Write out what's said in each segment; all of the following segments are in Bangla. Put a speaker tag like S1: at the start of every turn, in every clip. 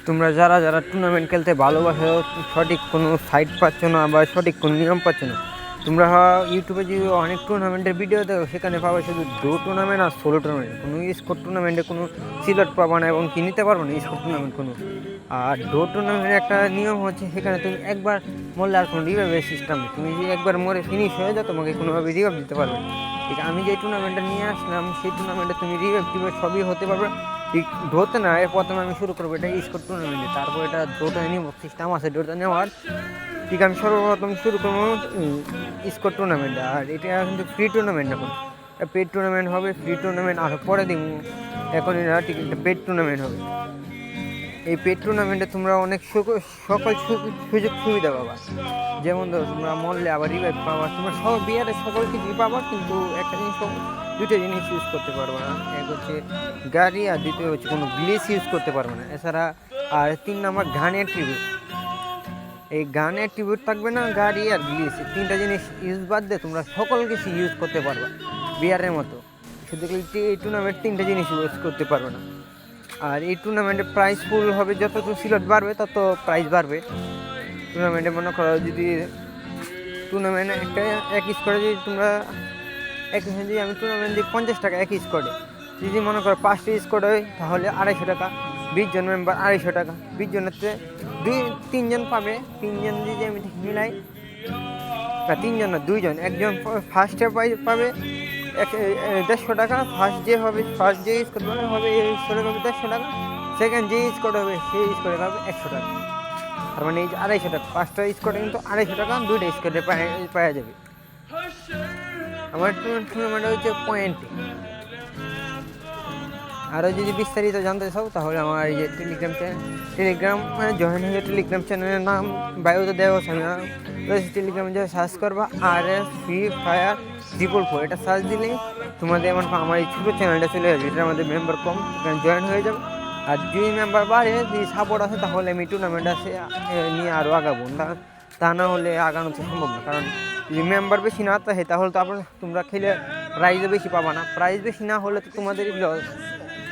S1: তোমরা যারা যারা টুর্নামেন্ট খেলতে ভালোবাসো, সঠিক কোনো সাইট পাচ্ছ না বা সঠিক কোনো নিয়ম পাচ্ছ না, তোমরা ইউটিউবে যে অনেক টুর্নামেন্টের ভিডিও দেখো, সেখানে পাবে শুধু ডো টুর্নামেন্ট আর সোলো টুর্নামেন্ট। কোনো স্কোর টুর্নামেন্টে কোনো সিলেক্ট পাবা না এবং কি নিতে পারবো না স্কোর টুর্নামেন্ট কোনো। আর ডো টুর্নামেন্টের একটা নিয়ম হচ্ছে, সেখানে তুমি একবার মরলে আর কোনো রিভাইভের সিস্টেম নেই। তুমি যদি একবার মরে ফিনিশ হয়ে যাও, তোমাকে কোনোভাবে রিভাইভ দিতে পারবে না। ঠিক আমি যে টুর্নামেন্টটা নিয়ে আসলাম, সেই টুর্নামেন্টে তুমি রিভাইভ টিভাইভ সবই হতে পারবে। ঠিক ডোতে না, এর প্রথমে আমি শুরু করবো এটা স্কোর টুর্নামেন্টে, তারপর এটা ডোটা নিব, সিস্টেম আছে ডোটা নেওয়ার। ঠিক আমি সর্বপ্রথম শুরু করবো স্কোর টুর্নামেন্টে। আর এটা কিন্তু ফ্রি টুর্নামেন্ট, এখন পেড টুর্নামেন্ট হবে, ফ্রি টুর্নামেন্ট আরও পরে দিব। এখন এটা ঠিক একটা পেড টুর্নামেন্ট হবে। এই পেড টুর্নামেন্টে তোমরা অনেক সকল সুযোগ সুবিধা পাবা। যেমন ধরো, তোমরা মরলে আবার রিভাইভ পাবা, তোমরা সব বিয়ারে সকল কিছুই পাবা, কিন্তু একটা জিনিস, দুটো জিনিস ইউজ করতে পারবে না। এক হচ্ছে গাড়ি, আর দ্বিতীয় হচ্ছে কোনো গ্লিচ ইউজ করতে পারবে না। এছাড়া আর 3 নাম্বার গানের ট্রিবিউট। এই গানের ট্রিবিউট থাকবে না, গাড়ি আর গ্লিচ, তিনটা জিনিস ইউজ বাদ দিয়ে তোমরা সকল কিছু ইউজ করতে পারবা বিয়ারের মতো। শুধু এই টুর্নামেন্ট 3টা জিনিস ইউজ করতে পারবে না। আর এই টুর্নামেন্টের প্রাইস ফুল হবে, যত সিলট বাড়বে তত প্রাইস বাড়বে। টুর্নামেন্টে মনে করো যদি টুর্নামেন্ট একটা এক স্কোরে যদি তোমরা যদি আমি টুর্নামেন্ট দিই 50 টাকা এক স্কোরে, যদি মনে করো 5টা স্কোর হয় তাহলে 250 টাকা, 20 জন মেম্বার 250 টাকা, 20 জনেতে 3জন পাবে। 3জন যদি আমি মিলাই, না 3জন না 2জন, একজন ফার্স্টে পাবে 150 টাকা, ফার্স্ট যে স্কোর হবে এই স্কোরে পাবে 150 টাকা, সেকেন্ড যে স্কোর হবে সেই স্কোরে পাবে 100 টাকা। তার মানে এই যে 250 টাকা, 5টা স্কোরে কিন্তু 250 টাকা, 2টা স্কোরে পাওয়া যাবে। আমার টুর্নামেন্ট হচ্ছে পয়েন্টে। আরও যদি বিস্তারিত জানতে চাও, তাহলে আমার এই যে টেলিগ্রাম জয়েন হয়ে টেলিগ্রাম চ্যানেলের নাম বায়োতে দেওয়া আছে। আমি টেলিগ্রামে যা সার্চ করবা RS ফ্রি ফায়ার 444, এটা সার্চ দিলেই তোমাদের আমার এই ছোটো চ্যানেলটা চলে যাবে। এটা আমাদের মেম্বার কম, এখানে জয়েন হয়ে যাবে। আর যদি মেম্বার বাড়ে, যদি সাপোর্ট আছে, তাহলে আমি টুর্নামেন্ট আছে নিয়ে আরও আগাবো। তা না হলে আগানো তো সম্ভব না। কারণ যদি মেম্বার বেশি না থাকে, তাহলে তো তোমরা খেলে প্রাইজও বেশি পাবা না। প্রাইজ বেশি না হলে তো তোমাদেরই লস,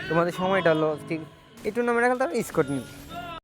S1: তোমাদের সময়টা লস। ঠিক এই টুর্নামেন্টে খেলতে হবে স্কোর নিয়ে।